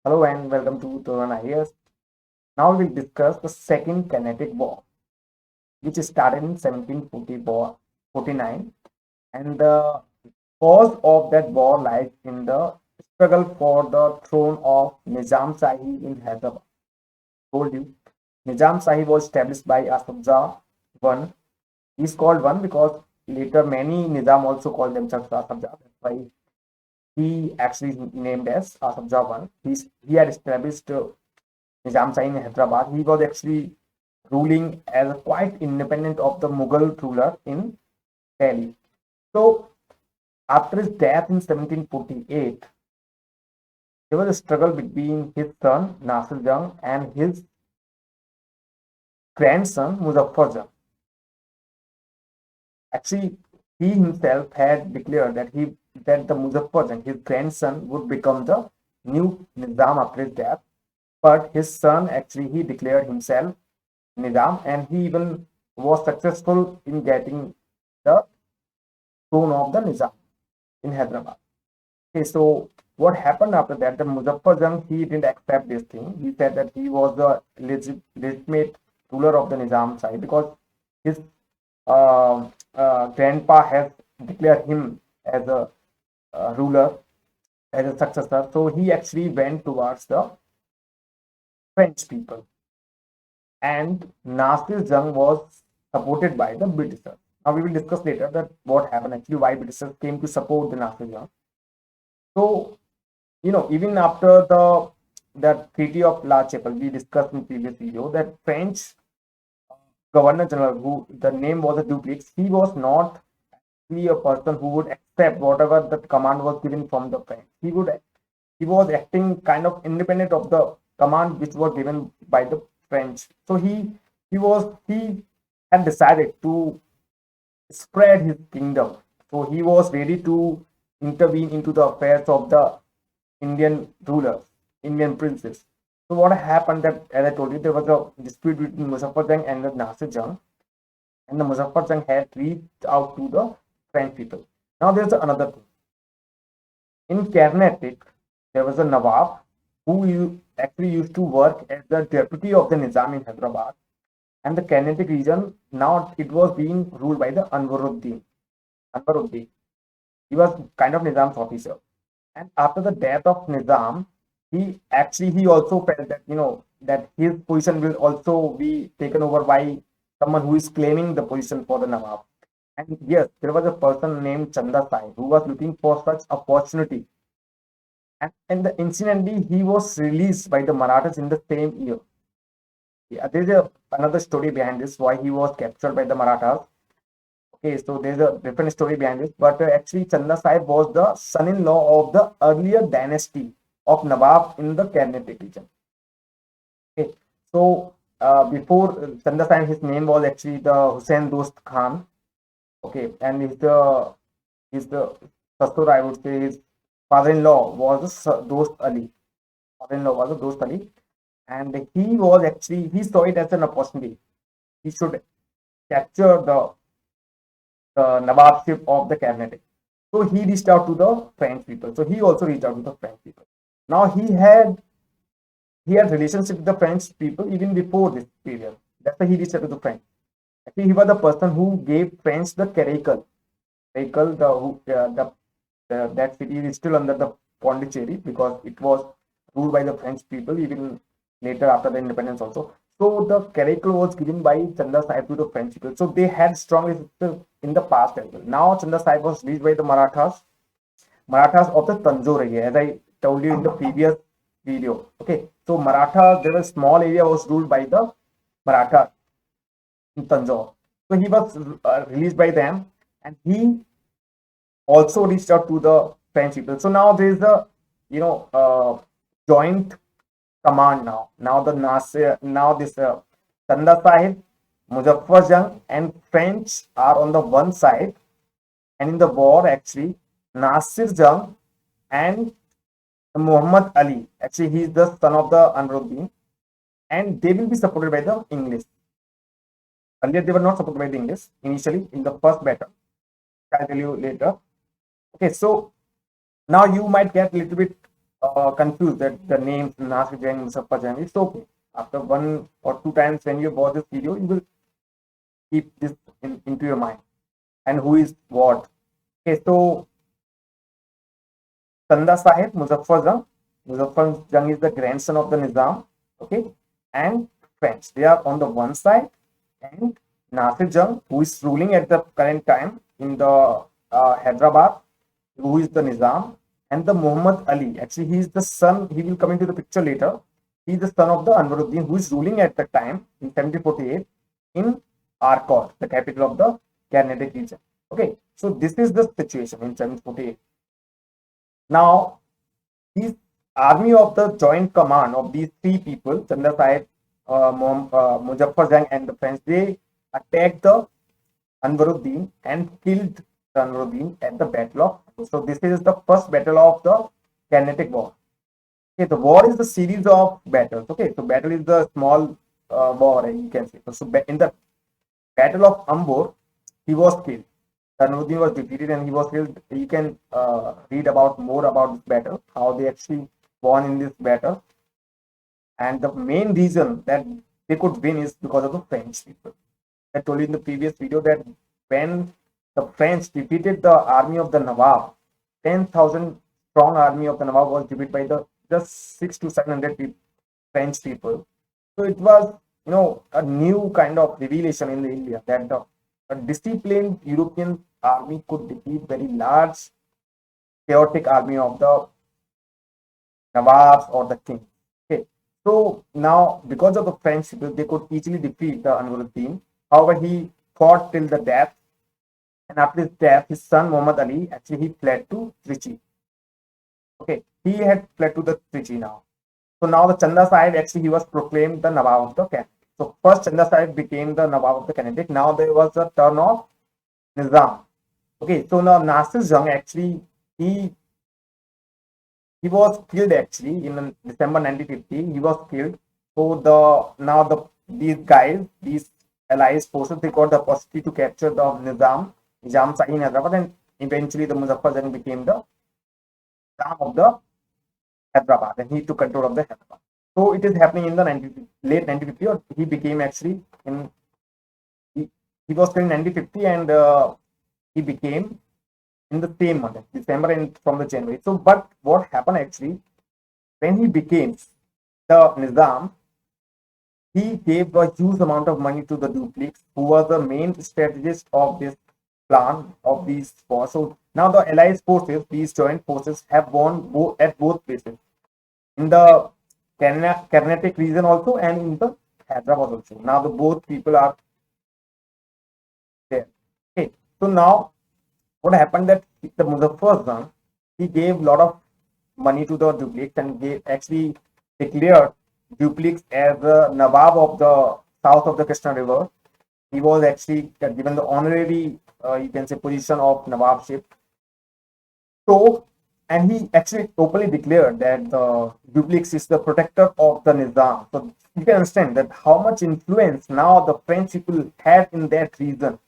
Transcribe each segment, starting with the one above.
Hello and welcome to Turan IAS. Now we'll discuss the Second Kinetic War, which started in 1749, and the cause of that war lies in the struggle for the throne of Nizam Shahi in Hyderabad. Told you, Nizam Shahi was established by Asaf Jah I. He's called one because later many Nizam also called themselves Asaf Jah. That's why he actually named as Asaf Jah I. He had established Nizam Shahi in Hyderabad. He was actually ruling as quite independent of the Mughal ruler in Delhi. So after his death in 1748, there was a struggle between his son Nasir Jung and his grandson Muzaffar Jung. Actually, he himself had declared that the Muzaffar Jung, his grandson, would become the new Nizam after his death. But his son actually he declared himself Nizam, and he even was successful in getting the throne of the Nizam in Hyderabad. Okay, so what happened after that? The Muzaffar Jung he didn't accept this thing. He said that he was the legitimate ruler of the Nizam side because his grandpa has declared him as a ruler, as a successor. So he actually went towards the French people, and Nasir Jung was supported by the Britishers. Now we will discuss later that what happened actually, why Britishers came to support the Nasir Jung. So even after the Treaty of La Chapelle, we discussed in previous video that French Governor General, who the name was a Dupleix, he was not really a person who would accept whatever the command was given from the French. He was acting kind of independent of the command which was given by the French. So he had decided to spread his kingdom. So he was ready to intervene into the affairs of the Indian rulers, Indian princes. So what happened that, as I told you, there was a dispute between Muzaffar Jung and the Nasir Jung, and the Muzaffar Jung had reached out to the French people. Now there's another thing. In Carnatic, there was a Nawab who actually used to work as the deputy of the Nizam in Hyderabad, and the Carnatic region now it was being ruled by the Anwaruddin. Anwaruddin. He was kind of Nizam's officer. And after the death of Nizam, he also felt that that his position will also be taken over by someone who is claiming the position for the Nawab. And yes, there was a person named Chanda Sai who was looking for such opportunity. And incidentally, he was released by the Marathas in the same year. Yeah, another story behind this why he was captured by the Marathas. Okay, so there's a different story behind this, but actually Chanda Sahib was the son-in-law of the earlier dynasty of Nawab in the Carnatic region. Okay, so before Chanda Sahib, his name was actually the Hussain Dost Khan. Okay, and he's the Sasur, I would say his father-in-law was the Dost Ali. Father-in-law was the Dost Ali, and he saw it as an opportunity. He should capture the Nawabship of the Carnatic. So he reached out to the French people. So he also reached out to the French people. Now he had relationship with the French people even before this period. That's why he reached out to the French. Actually, he was the person who gave French the Caracal. Caracal, that city is still under the Pondicherry because it was ruled by the French people even later after the independence also. So the Caracal was given by Chanda Sahib to the French people. So they had strong relationship in the past as well. Now Chanda Sahib was reached by the Marathas of the Tanjore area, as I told you in the previous video. Okay, so Marathas, there was small area was ruled by the Marathas in Tanjore. So he was released by them, and he also reached out to the French people. So now there is a joint command now. Now the Nasir, now this Chanda Sahib, Muzaffar Jung, and French are on the one side, and in the war actually Nasir Jung and Muhammad Ali. Actually, he is the son of the Anwaruddin, and they will be supported by the English. Earlier, they were not supported by the English initially in the first battle. I'll tell you later. Okay, so now you might get a little bit confused that the names Nasir Jang, Muzaffar Jang, it's okay. After one or two times when you watch this video, you will keep this into your mind. And who is what? Okay, so Chanda Sahib, Muzaffar Jang. Muzaffar Jang is the grandson of the Nizam. Okay, and French. They are on the one side, and Nasir Jang, who is ruling at the current time in the Hyderabad, who is the Nizam, and the Muhammad Ali. Actually, he is the son. He will come into the picture later. He is the son of the Anwaruddin, who is ruling at the time in 1748 in Arcot, the capital of the Carnatic region. Okay, so this is the situation in 1748. Now, this army of the joint command of these three people, Chanda Sahib, Muzaffar Jang, and the French, they attacked the Anwaruddin and killed Anwaruddin at the Battle of. So this is the first battle of the Carnatic War. Okay, the war is the series of battles. Okay, so battle is the small war, you can say. So in the Battle of Ambor, he was killed. Anwaruddin was defeated and he was killed. You can read about more about this battle, how they actually won in this battle. And the main reason that they could win is because of the French people. I told you in the previous video that when the French defeated the army of the Nawab, 10,000 strong army of the Nawab was defeated by the just 600 to 700 French people. So it was, a new kind of revelation in the India that a disciplined European army could defeat very large chaotic army of the Nawabs or the king. Okay, so now because of the French, they could easily defeat the Anwaruddin. However, he fought till the death, and after his death, his son Muhammad Ali actually he fled to Trichy. Okay, he had fled to the Trichy now. So now the Chanda Sahib actually he was proclaimed the Nawab of the Carnatic. So first Chanda Sahib became the Nawab of the Carnatic. Now there was a turn of Nizam. Okay, so now Nasir Jang actually he was killed actually in December 1950. He was killed. So these guys, these allies forces, they got the opportunity to capture the Nizam Shahi in Hyderabad, and eventually the Muzaffar Jang became the Nizam of the Hyderabad, and he took control of the Hyderabad. So it is happening in the late 1950, or he became actually he was killed in 1950, and he became in the same month, December, and from the January. So, but what happened actually when he became the Nizam, he gave a huge amount of money to the Dupleix, who was the main strategist of this plan of these wars. So now the allied forces, these joint forces, have won at both places, in the Carnatic region also and in the Hyderabad also. Now the both people are there. Okay, so now what happened that the Muzaffar Jang, he gave a lot of money to the Dupleix and actually declared Dupleix as the Nawab of the south of the Krishna River. He was actually given the honorary, you can say, position of Nawabship. So, and he actually openly declared that the Dupleix is the protector of the Nizam. So you can understand that how much influence now the French people had in that region.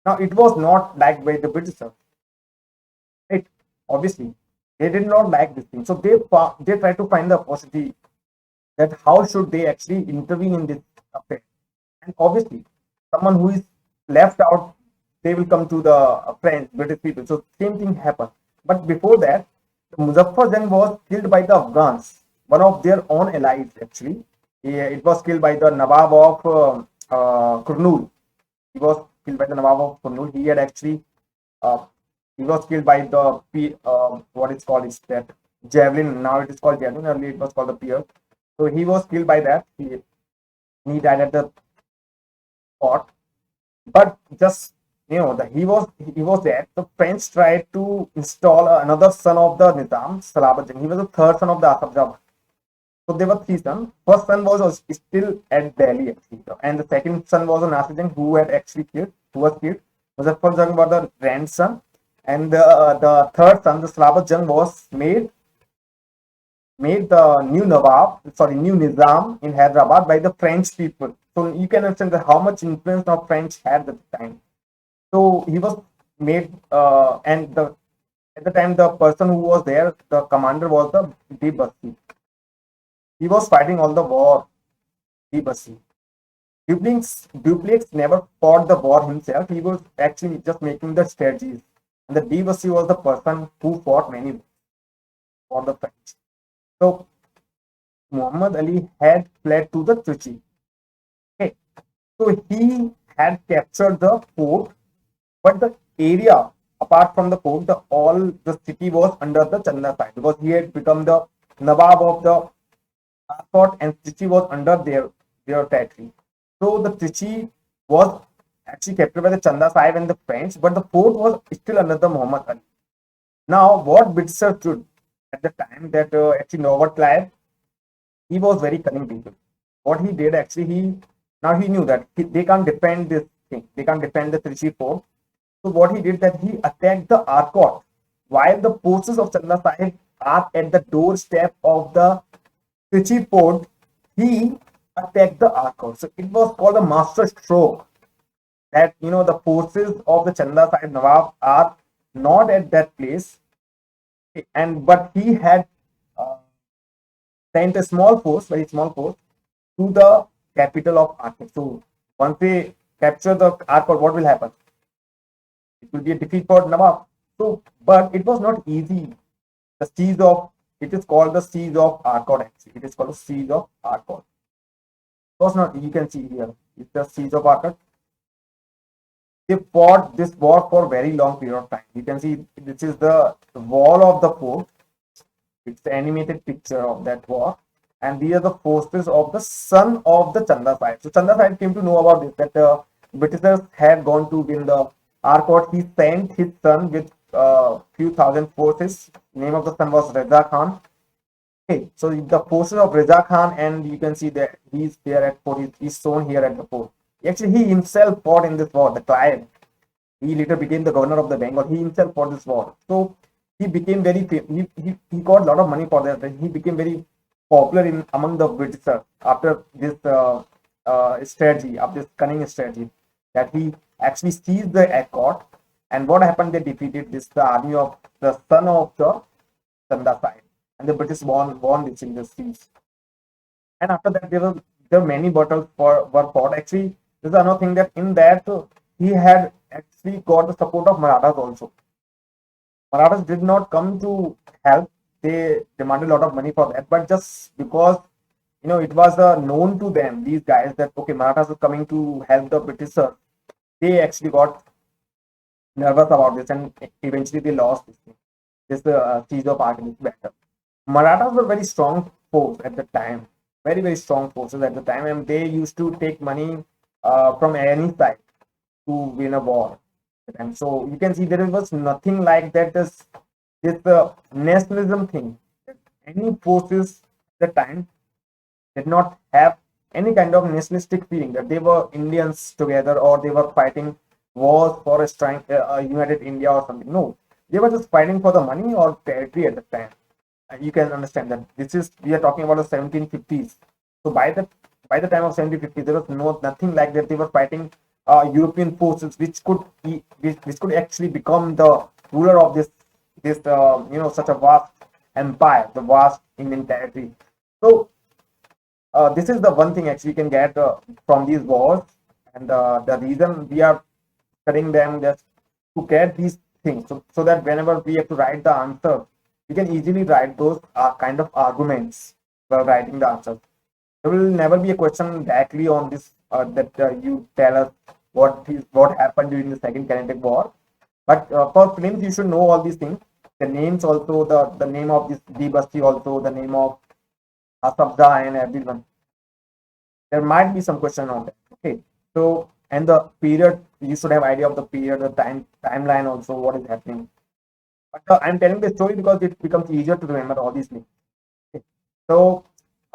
Now it was not liked by the Britishers. Right? Obviously, they did not like this thing. So they tried to find the opportunity that how should they actually intervene in this affair. And obviously, someone who is left out, they will come to the French, British people. So same thing happened. But before that, Muzaffar Jang was killed by the Afghans, one of their own allies actually. It was killed by the Nawab of Kurnool. He was killed by the Nawab of Kurnool. He had actually he was killed by the what is called is that javelin. Now it is called javelin. Earlier it was called the spear. So he was killed by that. He died at the spot. But just he was there. The French tried to install another son of the Nizam, Salabat Jang. He was the third son of the Asaf Jah. So there were three sons. First son was still at Delhi actually, and the second son was a Nasir Jang who was killed. Muzaffar Jang was the grandson, and the third son, the Salabat Jang, was made the new new Nizam in Hyderabad by the French people. So you can understand how much influence the French had at the time. So he was made, and the At the time, the person who was there, the commander was the Dibasi. He was fighting all the war, Dibasi. Dupleix never fought the war himself. He was actually just making the strategies. And the Dibasi was the person who fought many wars for the French. So Muhammad Ali had fled to the Trichy. Okay. So he had captured the fort, but the area apart from the fort, all the city was under the Chanda side because he had become the Nawab of the Arcot and Trichy was under their territory. So the Trichy was actually captured by the Chanda Sahib and the French, but the fort was still under the Muhammad Ali. Now, what Bitzer stood at the time that actually Norbert Clive, he was very cunning people. What he did actually, he knew that they can't defend this thing. They can't defend the Trichy fort. So what he did that he attacked the Arcot while the forces of Chanda Sahib are at the doorstep of the Trichy fort. He attacked the Arcot. So it was called a master stroke that the forces of the Chanda Sahib Nawab are not at that place, and but he had uh, sent a small force, very small force, to the capital of Arcot. So once they capture the Arcot, what will happen? It will be a defeat for Nawab. So, but it was not easy. The siege of it is called the siege of Arcot. Actually, it is called the siege of Arcot. It was not. You can see here. It's the siege of Arcot. They fought this war for a very long period of time. You can see this is the wall of the fort. It's the animated picture of that war. And these are the forces of the son of the Chanda Sahib. So Chanda Sahib came to know about this, that Britishers had gone to win the Arcot. He sent his son with few thousand forces. Name of the son was Reza Khan. Okay, so the forces of Reza Khan, and you can see that he's there at fort. He's shown here at the fort. Actually, he himself fought in this war. The Clive. He later became the governor of the Bengal. He himself fought this war. So he became very he got a lot of money for that. He became very popular in among the Britishers after this strategy, after this cunning strategy, that he actually seized the Accord. And what happened? They defeated the army of the son of the Chanda Sahib, and the British won this in the siege. And after that, there were many battles were fought. Actually, there's another thing that in that he had actually got the support of Marathas also. Marathas did not come to help. They demanded a lot of money for that, but just because it was known to them, these guys, that okay, Marathas are coming to help the Britishers, they actually got nervous about this, and eventually they lost this thing. This siege of Arcot battle. Marathas were very strong force at the time, very very strong forces at the time, and they used to take money from any side to win a war. And so you can see there was nothing like that. This nationalism thing. Any forces at the time did not have any kind of nationalistic feeling that they were Indians together or they were fighting wars for a united India or something. No, they were just fighting for the money or territory at the time. You can understand that we are talking about the 1750s. So by the time of 1750s, there was nothing like that. They were fighting European forces, which could actually become the ruler of this such a vast empire, the vast Indian territory. So this is the one thing actually you can get from these wars, and the reason we are studying them just to get these things, so that whenever we have to write the answer, we can easily write those kind of arguments while writing the answer. There will never be a question directly on this that you tell us what happened during the Second Carnatic War. But for films, you should know all these things. The names also, the name of this Dibasti also, the name of Asabza and everyone. There might be some question on that. Okay, so and the period, you should have idea of the period, the timeline also, what is happening. But I'm telling the story because it becomes easier to remember all these things. Okay. So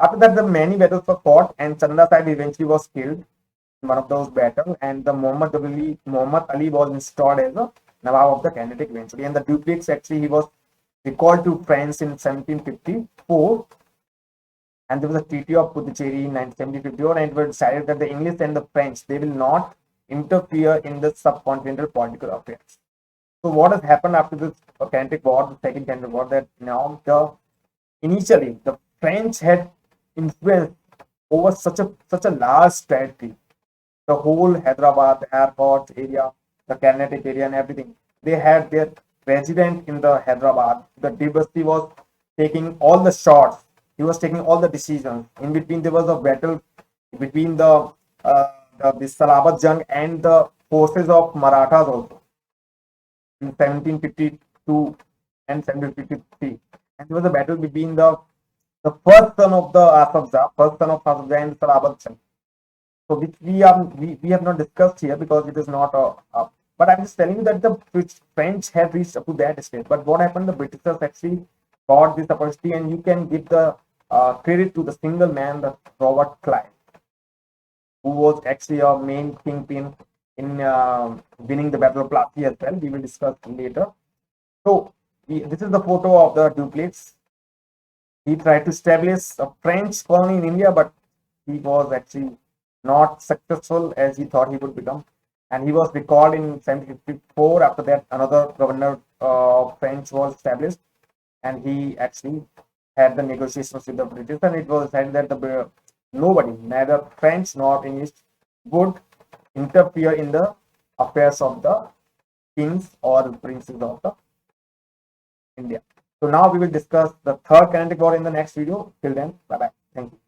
after that, the many battles were fought, and Chanda Sahib eventually was killed in one of those battles, and the Muhammad Ali was installed as a Nawab of the Carnatic eventually, and the Dupleix actually he was recalled to France in 1754, and there was a Treaty of Puducherry in 1754, and it was decided that the English and the French they will not interfere in the subcontinental political affairs. So what has happened after this Carnatic War, the second Carnatic War, that now initially the French had influence over such a large territory, the whole Hyderabad, airport area, the Carnatic area, and everything. They had their resident in the Hyderabad. The Dibasti was taking all the shots. He was taking all the decisions. In between, there was a battle between the Salabat Jung and the forces of Marathas also in 1752 and 1753. And there was a battle between the first son of the Asaf first son of Asaf and Salabat Jung. So which we have not discussed here because it is not but I'm just telling you that the French have reached up to that stage. But what happened? The Britishers actually got this opportunity, and you can give the credit to the single man, the Robert Clive, who was actually a main kingpin in winning the Battle of Plassey as well. We will discuss later. So this is the photo of the Dupleix. He tried to establish a French colony in India, but he was actually not successful as he thought he would become. And he was recalled in 1754. After that, another governor of French was established, and he actually had the negotiations with the British, and it was decided that nobody, neither French nor English, would interfere in the affairs of the kings or princes of the India. So now we will discuss the third Carnatic War in the next video. Till then, bye bye. Thank you.